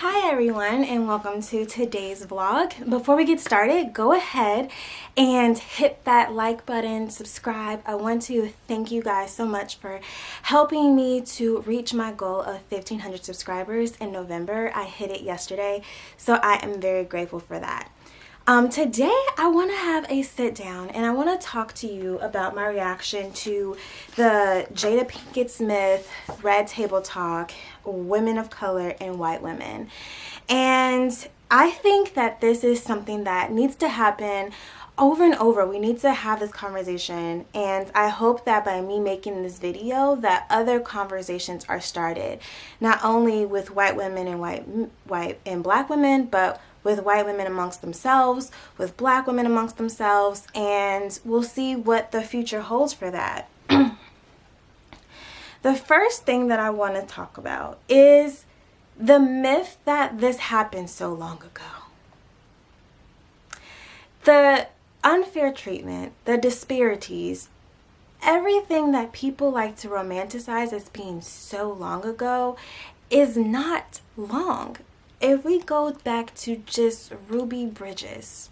Hi everyone and welcome to today's vlog. Before we get started, go ahead and hit that like button, subscribe. I want to thank you guys so much for helping me to reach my goal of 1,500 subscribers in November. I hit it yesterday, so I am very grateful for that. Today I want to have a sit down and I want to talk to you about my reaction to the Jada Pinkett Smith Red Table Talk, Women of Color and White Women. And I think that this is something that needs to happen over and over. We need to have this conversation, and I hope that by me making this video that other conversations are started, not only with white women and white and black women, but with white women amongst themselves, with black women amongst themselves, and we'll see what the future holds for that. The first thing that I want to talk about is the myth that this happened so long ago. The unfair treatment, the disparities, everything that people like to romanticize as being so long ago is not long. If we go back to just Ruby Bridges,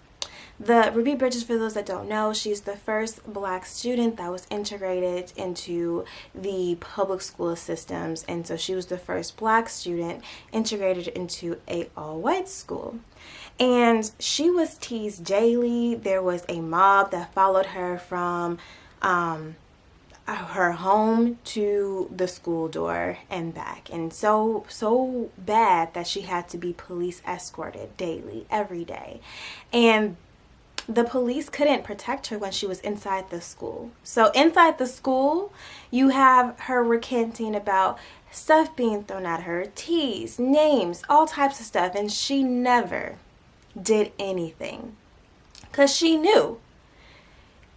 Ruby Bridges, for those that don't know, she's the first black student that was integrated into the public school systems, and so she was the first black student integrated into a all-white school. And she was teased daily. There was a mob that followed her from her home to the school door and back, and so bad that she had to be police escorted daily, every day. And the police couldn't protect her when she was inside the school. So inside the school, you have her recanting about stuff being thrown at her, teased, names, all types of stuff, and she never did anything because she knew,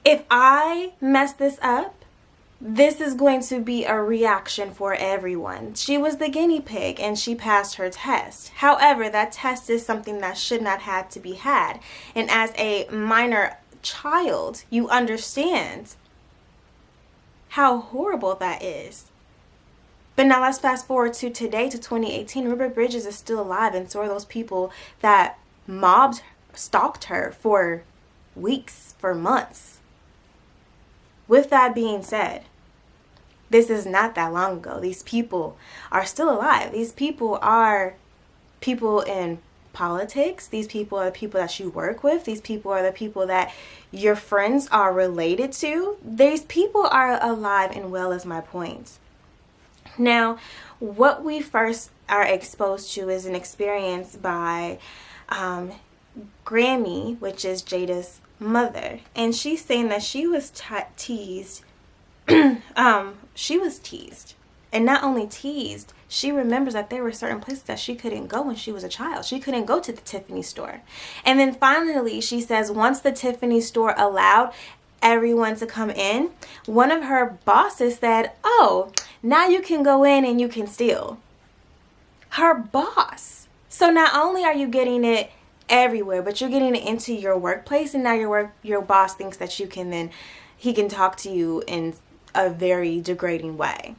if I mess this up, this is going to be a reaction for everyone. She was the guinea pig and she passed her test. However, that test is something that should not have to be had. And as a minor child, you understand how horrible that is. But now let's fast forward to today, to 2018. Ruby Bridges is still alive, and so are those people that stalked her for weeks, for months. With that being said, this is not that long ago. These people are still alive. These people are people in politics. These people are the people that you work with. These people are the people that your friends are related to. These people are alive and well, is my point. Now, what we first are exposed to is an experience by Grammy, which is Jada's mother, and she's saying that she was teased. She was teased, and not only teased, she remembers that there were certain places that she couldn't go when she was a child. She couldn't go to the Tiffany store, and then finally she says once the Tiffany store allowed everyone to come in, one of her bosses said, "Oh, now you can go in and you can steal." Her boss. So not only are you getting it everywhere, but you're getting it into your workplace, and now your boss thinks that he can talk to you in a very degrading way.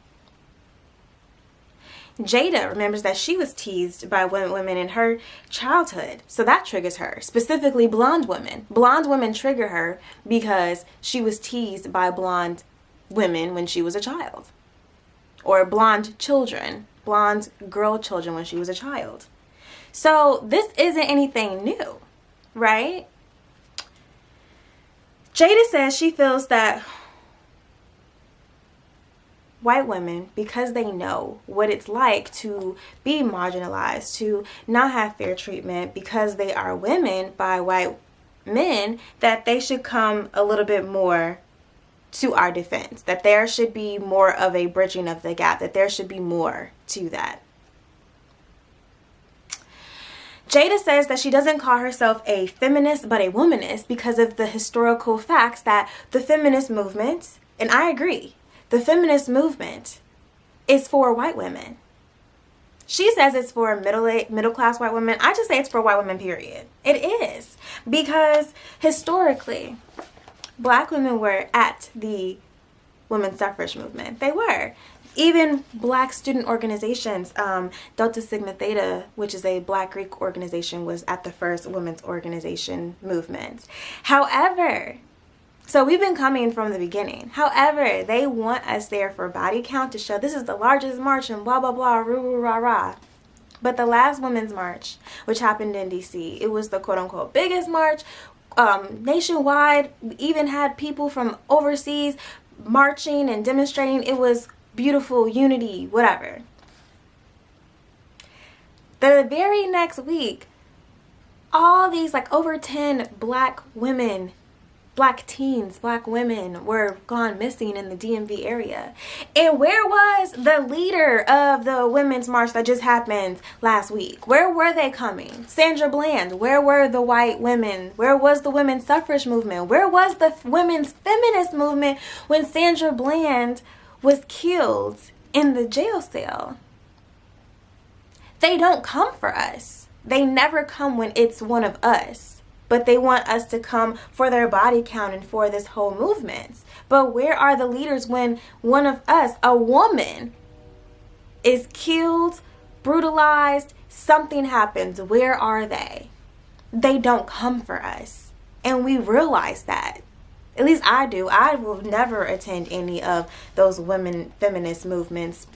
Jada remembers that she was teased by women in her childhood, so that triggers her, specifically blonde women. Blonde women trigger her because she was teased by blonde women when she was a child, or blonde children, blonde girl children when she was a child. So this isn't anything new, right? Jada says she feels that white women, because they know what it's like to be marginalized, to not have fair treatment because they are women by white men, that they should come a little bit more to our defense, that there should be more of a bridging of the gap, that there should be more to that. Jada says that she doesn't call herself a feminist but a womanist because of the historical facts that the feminist movement, and I agree, the feminist movement is for white women. She says it's for middle class white women. I just say it's for white women, period. It is, because historically, black women were at the women's suffrage movement. They were. Even black student organizations, Delta Sigma Theta, which is a black Greek organization, was at the first women's organization movement. However, so we've been coming from the beginning. However, they want us there for body count to show this is the largest march and blah, blah, blah, roo, roo, rah, rah. But the last Women's March, which happened in D.C., it was the quote-unquote biggest march nationwide. We even had people from overseas marching and demonstrating. It was beautiful, unity, whatever. The very next week, all these like over 10 black women, black teens, black women were gone missing in the DMV area. And where was the leader of the women's march that just happened last week? Where were they coming? Sandra Bland. Where were the white women? Where was the women's suffrage movement? Where was the women's feminist movement when Sandra Bland was killed in the jail cell? They don't come for us. They never come when it's one of us. But they want us to come for their body count and for this whole movement. But where are the leaders when one of us, a woman, is killed, brutalized, something happens? Where are they? They don't come for us. And we realize that. At least I do. I will never attend any of those women feminist movements.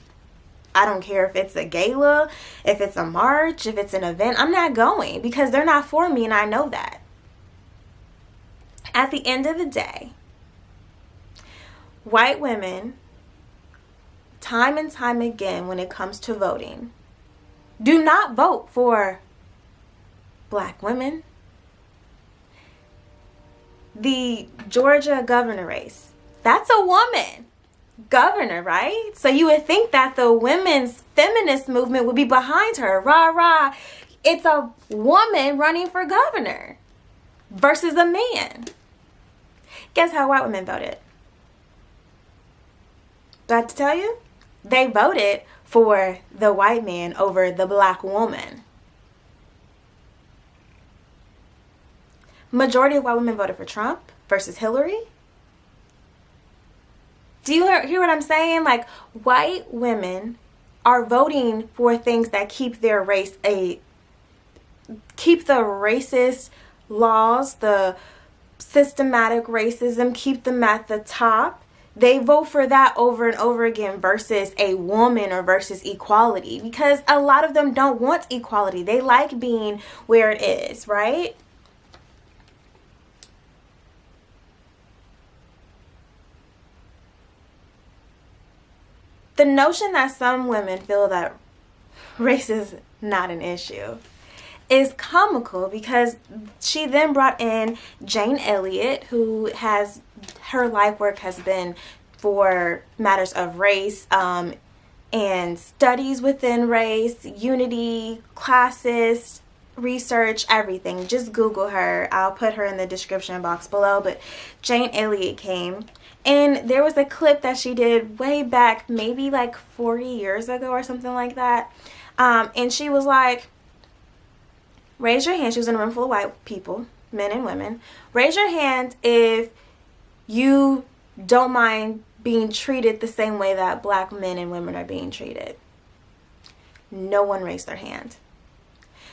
I don't care if it's a gala, if it's a march, if it's an event. I'm not going because they're not for me, and I know that. At the end of the day, white women, time and time again when it comes to voting, do not vote for black women. The Georgia governor race, that's a woman governor, right? So you would think that the women's feminist movement would be behind her. Rah, rah. It's a woman running for governor versus a man. Guess how white women voted? Do I have to tell you? They voted for the white man over the black woman. Majority of white women voted for Trump versus Hillary. Do you hear what I'm saying? Like, white women are voting for things that keep their race keep the racist laws, the systematic racism, keep them at the top. They vote for that over and over again versus a woman or versus equality, because a lot of them don't want equality. They like being where it is, right? The notion that some women feel that race is not an issue is comical, because she then brought in Jane Elliott, who has, her life work has been for matters of race and studies within race, unity, classist, research, everything. Just Google her. I'll put her in the description box below. But Jane Elliott came, and there was a clip that she did way back, maybe like 40 years ago or something like that. And she was like, raise your hand. She was in a room full of white people, men and women. Raise your hand if you don't mind being treated the same way that black men and women are being treated. No one raised their hand.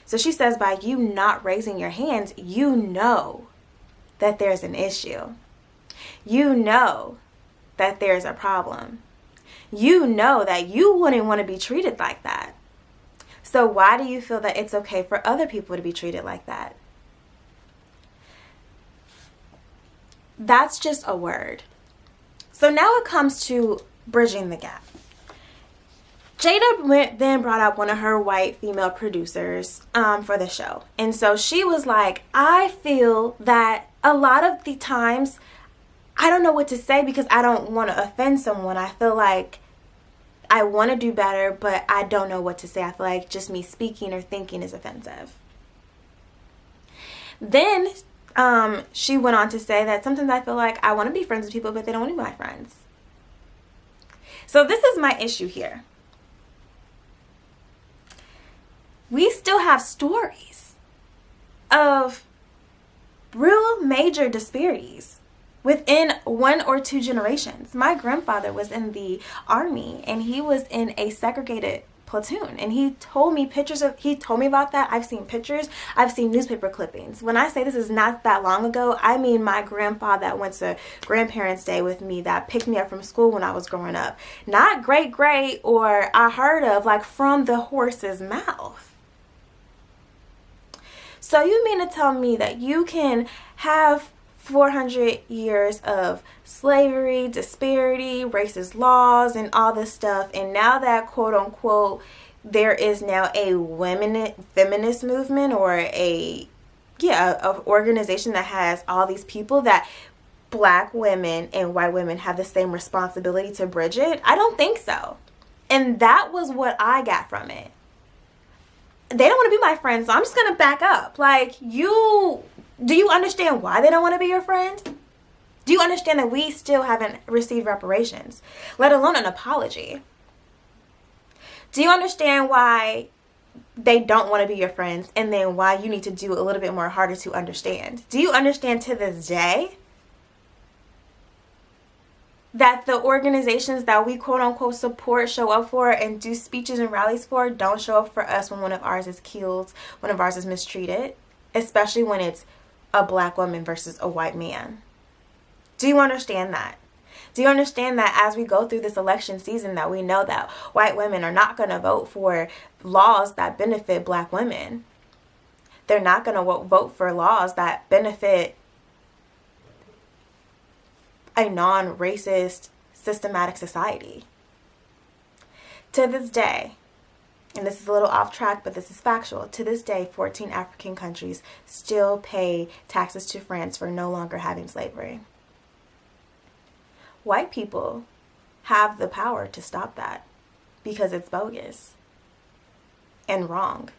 So she says, by you not raising your hands, you know that there's an issue. You know that there's a problem. You know that you wouldn't want to be treated like that. So why do you feel that it's okay for other people to be treated like that? That's just a word. So now it comes to bridging the gap. Jada then brought up one of her white female producers for the show. And so she was like, I feel that a lot of the times I don't know what to say because I don't want to offend someone. I feel like I want to do better, but I don't know what to say. I feel like just me speaking or thinking is offensive. Then she went on to say that sometimes I feel like I want to be friends with people, but they don't want to be my friends. So this is my issue here. We still have stories of real major disparities within 1 or 2 generations. My grandfather was in the army, and he was in a segregated platoon, and he told me about that. I've seen pictures, I've seen newspaper clippings. When I say this is not that long ago, I mean my grandfather that went to grandparents' day with me, that picked me up from school when I was growing up. Not great or I heard of, like from the horse's mouth. So you mean to tell me that you can have 400 years of slavery, disparity, racist laws, and all this stuff, and now that quote unquote there is now a feminist movement, or a organization that has all these people, that black women and white women have the same responsibility to bridge it? I don't think so. And that was what I got from it. They don't want to be my friend, so I'm just gonna back up. Like, do you understand why they don't want to be your friend? Do you understand that we still haven't received reparations, let alone an apology? Do you understand why they don't want to be your friends, and then why you need to do a little bit more harder to understand? Do you understand to this day that the organizations that we quote unquote support, show up for, and do speeches and rallies for, don't show up for us when one of ours is killed, one of ours is mistreated, especially when it's a black woman versus a white man? Do you understand that? Do you understand that as we go through this election season, that we know that white women are not going to vote for laws that benefit black women? They're not going to vote for laws that benefit a non-racist, systematic society. To this day, and this is a little off track, but this is factual, to this day, 14 African countries still pay taxes to France for no longer having slavery. White people have the power to stop that because it's bogus and wrong.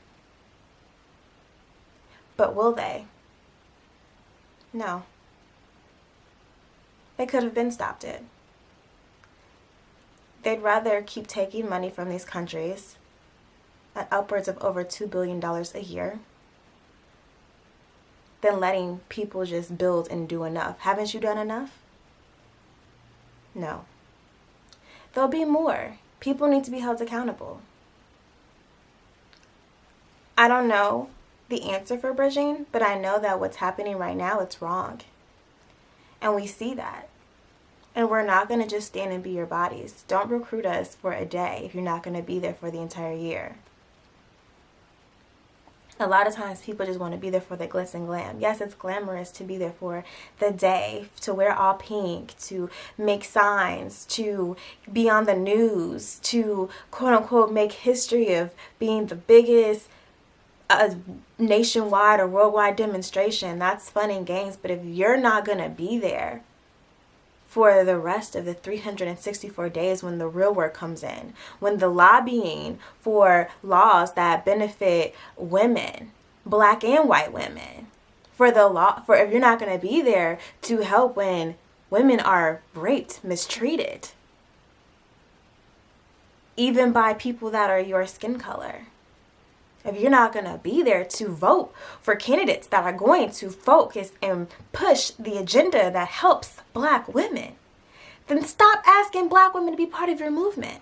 But will they? No. They could have been stopped it. They'd rather keep taking money from these countries at upwards of over $2 billion a year than letting people just build and do enough. Haven't you done enough? No. There'll be more. People need to be held accountable. I don't know the answer for bridging, but I know that what's happening right now, it's wrong. And we see that. And we're not going to just stand and be your bodies. Don't recruit us for a day if you're not going to be there for the entire year. A lot of times people just want to be there for the glitz and glam. Yes, it's glamorous to be there for the day, to wear all pink, to make signs, to be on the news, to quote unquote make history of being the biggest nationwide or worldwide demonstration. That's fun and games, but if you're not going to be there for the rest of the 364 days when the real work comes in, when the lobbying for laws that benefit women, black and white women, for if you're not going to be there to help when women are raped, mistreated, even by people that are your skin color, if you're not going to be there to vote for candidates that are going to focus and push the agenda that helps black women, then stop asking black women to be part of your movement.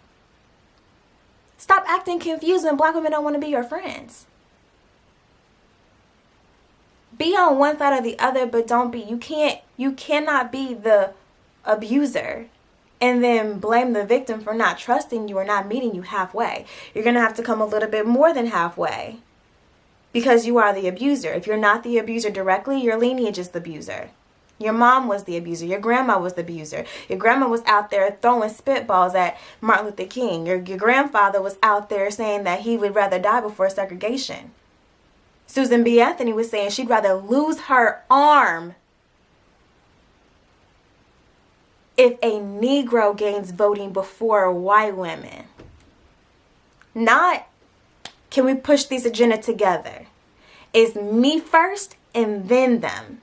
Stop acting confused when black women don't want to be your friends. Be on one side or the other, but don't be. You cannot be the abuser and then blame the victim for not trusting you or not meeting you halfway. You're going to have to come a little bit more than halfway because you are the abuser. If you're not the abuser directly, your lineage is the abuser. Your mom was the abuser. Your grandma was the abuser. Your grandma was out there throwing spitballs at Martin Luther King. Your grandfather was out there saying that he would rather die before segregation. Susan B. Anthony was saying she'd rather lose her arm if a Negro gains voting before white women. Not, can we push this agenda together? It's me first and then them.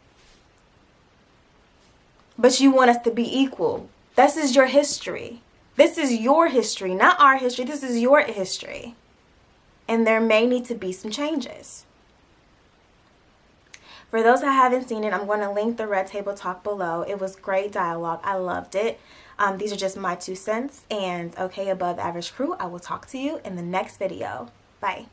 But you want us to be equal. This is your history. This is your history, not our history. This is your history. And there may need to be some changes. For those that haven't seen it, I'm going to link the Red Table Talk below. It was great dialogue. I loved it. These are just my 2 cents. And okay, above average crew, I will talk to you in the next video. Bye.